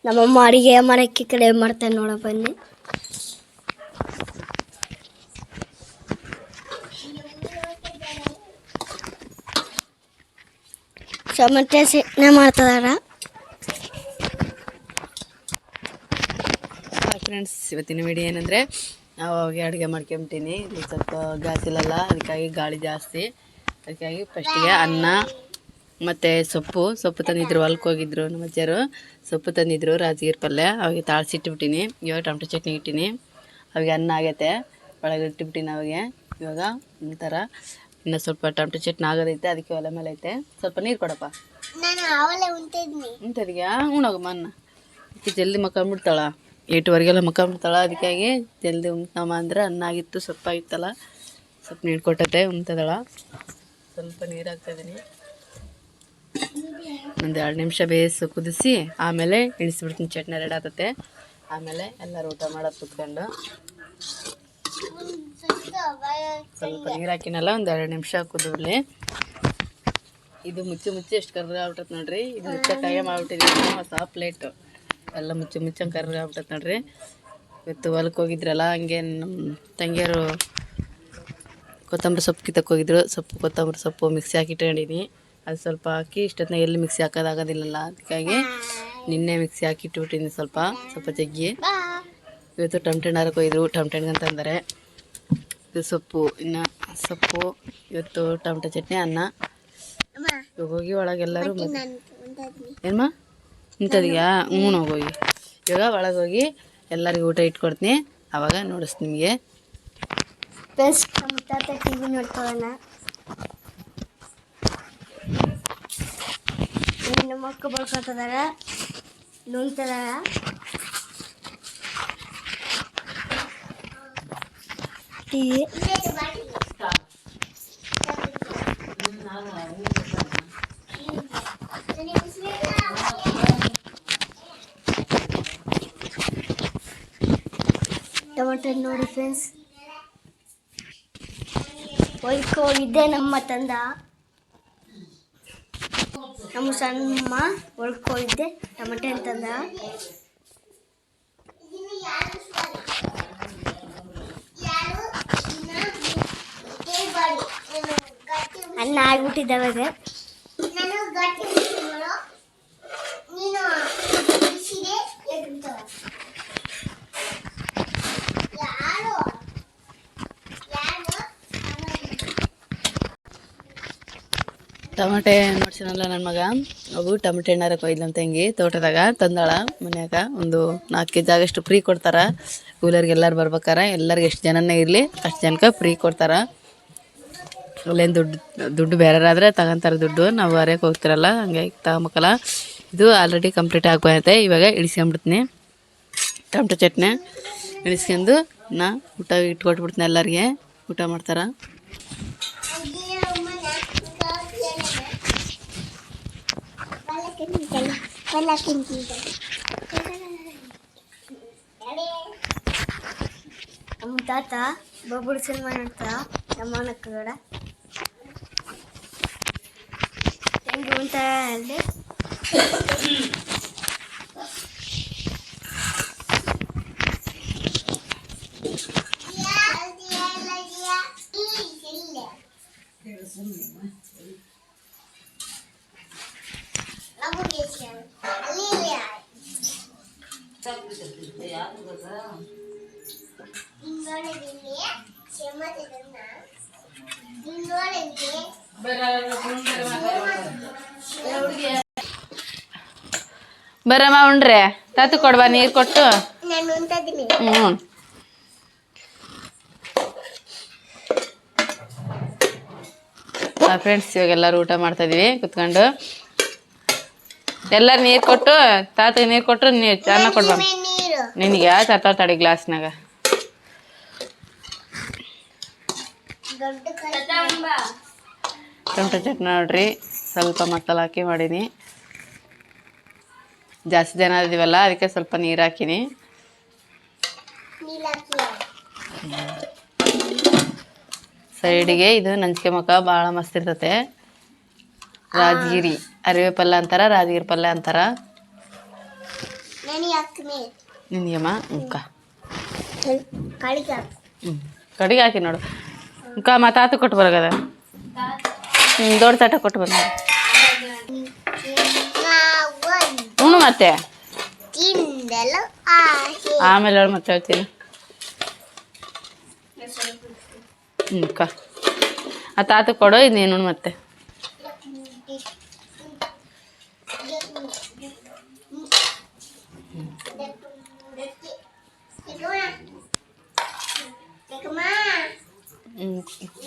ನಮ್ಮಮ್ಮ ಅಡಿಗೆ ಮಾಡೋಕ್ಕೆ ಕಡೆ ಮಾಡ್ತೇನೆ ನೋಡ ಬನ್ನಿ. ಟೊಮೆಟೊ ಚಟ್ನಿ ಮಾಡ್ತಿದಾರ. ಫ್ರೆಂಡ್ಸ್, ಇವತ್ತಿನ ವಿಡಿಯೋ ಏನಂದರೆ ನಾವು ಅವಾಗೆ ಅಡುಗೆ ಮಾಡ್ಕೊಂಬಿಟ್ಟೀನಿ. ಇಲ್ಲಿ ಸ್ವಲ್ಪ ಗ್ಯಾಸ್ ಇಲ್ಲಲ್ಲ, ಅದಕ್ಕಾಗಿ ಗಾಳಿ ಜಾಸ್ತಿ. ಅದಕ್ಕಾಗಿ ಫಸ್ಟಿಗೆ ಅನ್ನ ಮತ್ತು ಸೊಪ್ಪು ತಂದಿದ್ರು, ಹೊಲ್ಕ್ಕೆ ಹೋಗಿದ್ರು ನಮ್ಮ ಅಜ್ಜರು. ಸೊಪ್ಪು ತಂದಿದ್ರು, ರಾಜಗಿರಿ ಪಲ್ಯ. ಅವಾಗೆ ತಾಳ್ಸಿಟ್ಬಿಟ್ಟಿನಿ. ಇವಾಗ ಟೊಮೆಟೊ ಚಟ್ನಿ ಇಟ್ಟಿನಿ. ಅವಾಗೆ ಅನ್ನ ಆಗೈತೆ, ಒಳಗೆ ಇಟ್ಬಿಟ್ಟಿನಿ. ಅವಾಗೆ ಇವಾಗ ಒಂಥರ ಇನ್ನು ಸ್ವಲ್ಪ ಟೊಮೆಟೊ ಚಟ್ನಿ ಆಗೋದೈತೆ, ಅದಕ್ಕೆ ಒಲೆ ಮೇಲೆ ಐತೆ. ಸ್ವಲ್ಪ ನೀರು ಕೊಡಪ್ಪ. ಉಂಟದಿಗೆ ಉಣೋಗಮ್ಮ ಅನ್ನ. ಅದಕ್ಕೆ ಜಲ್ದಿ ಮಕ್ಕೊಂಬಿಡ್ತಾಳ, 8ವರೆಗೆಲ್ಲ ಮಕ್ಕೊಂಬಿಡ್ತಾಳ. ಅದಕ್ಕಾಗಿ ಜಲ್ದಿ ಉಣ್ತಮ್ಮ ಅಂದ್ರೆ ಅನ್ನ ಆಗಿತ್ತು, ಸೊಪ್ಪಾಗಿತ್ತಲ್ಲ, ಸ್ವಲ್ಪ ನೀರು ಕೊಟ್ಟತೆ ಉಣ್ತದಳ. ಸ್ವಲ್ಪ ನೀರು ಹಾಕ್ತಾಯಿದ್ದೀನಿ. ಒಂದು 2 ನಿಮಿಷ ಬೇಯಿಸಿ ಕುದಿಸಿ ಆಮೇಲೆ ಇಳಿಸ್ಬಿಡ್ತೀನಿ. ಚಟ್ನಿ ರೆಡಿ ಆಗ್ತತೆ. ಆಮೇಲೆ ಎಲ್ಲರೂ ಊಟ ಮಾಡೋದು ಕುತ್ಕೊಂಡು ಸ್ವಲ್ಪ ನೀರು ಹಾಕಿನಲ್ಲ, ಒಂದು 2 ನಿಮಿಷ ಕುದಿಬಿಡ್ಲಿ. ಇದು ಮುಚ್ಚಿ ಎಷ್ಟು ಕರ್ಗಾಗ್ಬಿಟ್ಟೈತೆ ನೋಡ್ರಿ. ಇದು ಮುಚ್ಚಕ್ಕಾಗೆ ಮಾಡ್ಬಿಟ್ಟಿದ್ದೀನಿ ಹೊಸ ಪ್ಲೇಟು. ಎಲ್ಲ ಮುಚ್ಚಂಗೆ ಕರ್ಗಾಗ್ಬಿಟ್ಟೈತೆ ನೋಡ್ರಿ. ಇವತ್ತು ಹೊಲಕ್ಕೆ ಹೋಗಿದ್ರಲ್ಲ, ಹಂಗೆ ನಮ್ಮ ತಂಗಿಯರು ಕೊತ್ತಂಬರಿ ಸೊಪ್ಪು ಕಿತ್ತಕ್ಕೆ ಹೋಗಿದ್ರು. ಕೊತ್ತಂಬರಿ ಸೊಪ್ಪು ಮಿಕ್ಸಿ ಹಾಕಿ ಇಟ್ಕೊಂಡಿನಿ. ಅದು ಸ್ವಲ್ಪ ಹಾಕಿ ಇಷ್ಟೊತ್ತಿನ ಎಲ್ಲಿ ಮಿಕ್ಸಿ ಹಾಕೋದಾಗೋದಿಲ್ಲಲ್ಲ, ಅದಕ್ಕಾಗಿ ನಿನ್ನೆ ಮಿಕ್ಸಿ ಹಾಕಿ ಇಟ್ಬಿಟ್ಟಿನಿ ಸ್ವಲ್ಪ ಜಗ್ಗಿ. ಇವತ್ತು ಟೊಮೆಟೊ ಹಣ್ಣಕ್ಕೆ ಹೋಗಿದ್ರು, ಟೊಮೆಟೊ ಹಣ್ಣಿಗೆ ಅಂತಂದರೆ ಇದು ಸೊಪ್ಪು. ಇವತ್ತು ಟೊಮೆಟೊ ಚಟ್ನಿ, ಅನ್ನ. ಇವಾಗ ಹೋಗಿ ಒಳಗೆಲ್ಲರೂ ಏನಮ್ಮ ಇಂಥದಿಯಾ ಹೋಗಿ ಇವಾಗ ಒಳಗೆ ಹೋಗಿ ಎಲ್ಲರಿಗೂ ಊಟ ಇಟ್ಕೊಡ್ತೀನಿ. ಆವಾಗ ನೋಡಿಸ್ತೀನಿ ನಿಮಗೆ. ಟಿವಿ ನೋಡ್ಕೊಳ್ಳೋಣ. ನಮ್ಮ ಮಕ್ಕ ಬರ್ಕೊತಿದಾರ, ನುಂಗ್ತಿದಾರ. ಟಿವಿ ಟೊಮೆಟೊ ನೋಡಿ ಫ್ರೆಂಡ್ಸ್, ಹೊಲಕ್ಕೆ ಹೋಗಿದ್ದೆ. ನಮ್ಮ ಸಣ್ಣಮ್ಮ ಹೊಲಕ್ಕೆ ಹೋಗಿದ್ದೆ, ಟೊಮೆಟೊ ಅಂತಂದ. ಅನ್ನ ಆಗ್ಬಿಟ್ಟಿದ್ದಾವಾಗ ಟೊಮೆಟೆ ನೋಡ್ಸಿನಲ್ಲ ನನ್ನ ಮಗ, ಅವು ಟೊಮೆಟೆ ಹಣ್ಣಾರಕ್ಕೆ ಒಯ್ದು ನಮ್ಮ ತಂಗಿ ತೋಟದಾಗ ತಂದಾಳ. ಮನ್ಯಾಗ ಒಂದು 4 kg ಆಗಷ್ಟು ಫ್ರೀ ಕೊಡ್ತಾರೆ. ಕೂಲರ್ಗೆ ಎಲ್ಲರೂ ಬರ್ಬೇಕಾರೆ, ಎಲ್ಲರಿಗೆ ಎಷ್ಟು ಜನನೇ ಇರಲಿ ಅಷ್ಟು ಜನಕ್ಕೆ ಫ್ರೀ ಕೊಡ್ತಾರೆ. ಅಲ್ಲೇನು ದುಡ್ಡು ಬೇರೆಯಾದ್ರೆ ತಗೊಂತಾರೆ ದುಡ್ಡು. ನಾವು ಅರಿಯಕ್ಕೆ ಹೋಗ್ತಿರಲ್ಲ, ಹಂಗಾಗಿ ತಗೊಂಬೇಕಲ್ಲ. ಇದು ಆಲ್ರೆಡಿ ಕಂಪ್ಲೀಟ್ ಆಗ್ಬೋದೈತೆ. ಇವಾಗ ಇಳಿಸ್ಕೊಂಬಿಡ್ತೀನಿ ಟೊಮೆಟೊ ಚಟ್ನಿ. ಇಳಿಸ್ಕೊಂಡು ಊಟ ಇಟ್ಕೊಟ್ಬಿಡ್ತೀನಿ. ಎಲ್ಲರಿಗೆ ಊಟ ಮಾಡ್ತಾರೆ. ನಮ್ಮ ತಾತ ಬೊಬ್ಬರು ಸಿನಿಮಾ ನೋಡ್ತಾರ. ನಮ್ಮ ಅಣ್ಣಕ್ಕ ಕೂಡ ಹೆಂಗೆ ಉಂಟ ಅಲ್ಲಿ. ಬರಮ್ಮ ಉಂಡ್ರೆ ತಾತು ಕೊಡ್ಬಾ ನೀರು ಕೊಟ್ಟು. ಫ್ರೆಂಡ್ಸ್, ಇವಾಗ ಎಲ್ಲರೂ ಊಟ ಮಾಡ್ತಾಯಿದ್ವಿ ಕುತ್ಕೊಂಡು. ಎಲ್ಲರೂ ನೀರು ಕೊಟ್ಟು, ತಾತಗೆ ನೀರು ಕೊಟ್ಟರು ನೀರು ಅನ್ನ ಕೊಡ್ಬಾ. ನಿನಗೆ ತರ್ತಾವ ತಡಿ ಗ್ಲಾಸ್ನಾಗ. ಟೊಮೆಟೊ ಚಟ್ನಿ ನೋಡ್ರಿ, ಸ್ವಲ್ಪ ಮಸಾಲೆ ಹಾಕಿ ಮಾಡೀನಿ. ಜಾಸ್ತಿ ಜನ ಇದೀವಲ್ಲ, ಅದಕ್ಕೆ ಸ್ವಲ್ಪ ನೀರು ಹಾಕಿನಿ. ಸೈಡಿಗೆ ಇದು ನಂಚ್ಕೆಮಕ ಭಾಳ ಮಸ್ತ್ ಇರ್ತತೆ. ರಾಜಗಿರಿ ಅರಿವೆ ಪಲ್ಯ ಅಂತಾರ, ರಾಜಗಿರಿ ಪಲ್ಯ ಅಂತಾರ. ನಿನಗೆಮ್ಮ ಉಕ್ಕ ಕಳಿಗೆ ಕಡಿಗೆ ಹಾಕಿ ನೋಡು ಉಕ್ಕ ಮತ್ತು ಆತು ಕೊಟ್ಟು ಬರಗದ ದೊಡ್ಡ ತಟ ಕೊಟ್ಟು ಬರ ಹ್ಞೂ ಮತ್ತೆ ಆಮೇಲೆ ಹೇಳು ಮತ್ತೆ ಹೇಳ್ತೀನಿ ಅಕ್ಕ ಆ ತಾತ ಕೊಡು ಇದು ನೀನು ಮತ್ತೆ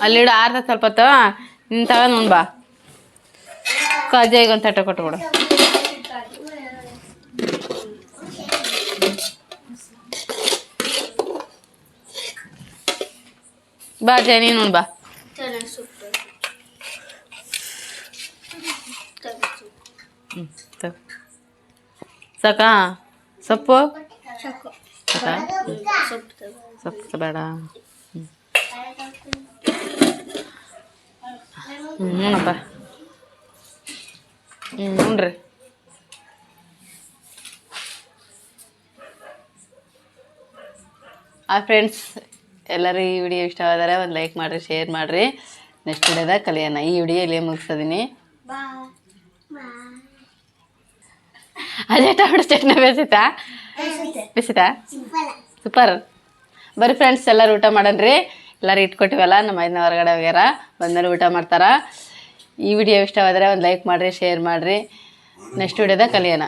ಅಲ್ಲಿಡು ಆರ್ದ ಸ್ವಲ್ಪ ಹೊತ್ತು ನಿನ್ನ ತಗೊಂಡು ಬಾ ಅಜ್ಜಯ್ಗೆ ಒಂದು ತಟ್ಟೆ ಕೊಟ್ಬಿಡು ಬಾ ಅಜ್ಜಯ್ ನೀನು ಬಾ ಸಾಕಾ ಸೊಪ್ಪು ಸಾಕಾ ಸೊಪ್ಪು ಬೇಡ ಹ್ಞೂನಪ್ಪ ಹ್ಞೂ ಫ್ರೆಂಡ್ಸ್ ಎಲ್ಲರೂ ಈ ವಿಡಿಯೋ ಇಷ್ಟವಾದರೆ ಒಂದು ಲೈಕ್ ಮಾಡಿರಿ ಶೇರ್ ಮಾಡಿರಿ ನೆಕ್ಸ್ಟ್ ವಿಡಿಯೋದಾಗ ಕಲಿಯೋಣ ಈ ವಿಡಿಯೋ ಇಲ್ಲೇ ಮುಗಿಸ್ತಿದ್ದೀನಿ ಅದೇ ಟೊಮೆಟೊ ಚಟ್ನಿ ಬೇಸಿತಾ ಸೂಪರ್ ಬರ್ರಿ ಫ್ರೆಂಡ್ಸ್ ಎಲ್ಲರೂ ಊಟ ಮಾಡನ್ರಿ ಎಲ್ಲರೂ ಇಟ್ಕೊಟ್ಟಿವಲ್ಲ ನಮ್ಮ ಮೈದಿನ ಹೊರಗಡೆ ಹೋಗ್ಯಾರ ಬಂದಮೇಲೆ ಊಟ ಮಾಡ್ತಾರೆ ಈ ವಿಡಿಯೋ ಇಷ್ಟವಾದರೆ ಒಂದು ಲೈಕ್ ಮಾಡಿರಿ ಶೇರ್ ಮಾಡಿರಿ ನೆಕ್ಸ್ಟ್ ವಿಡಿಯೋದಾಗ ಕಲಿಯೋಣ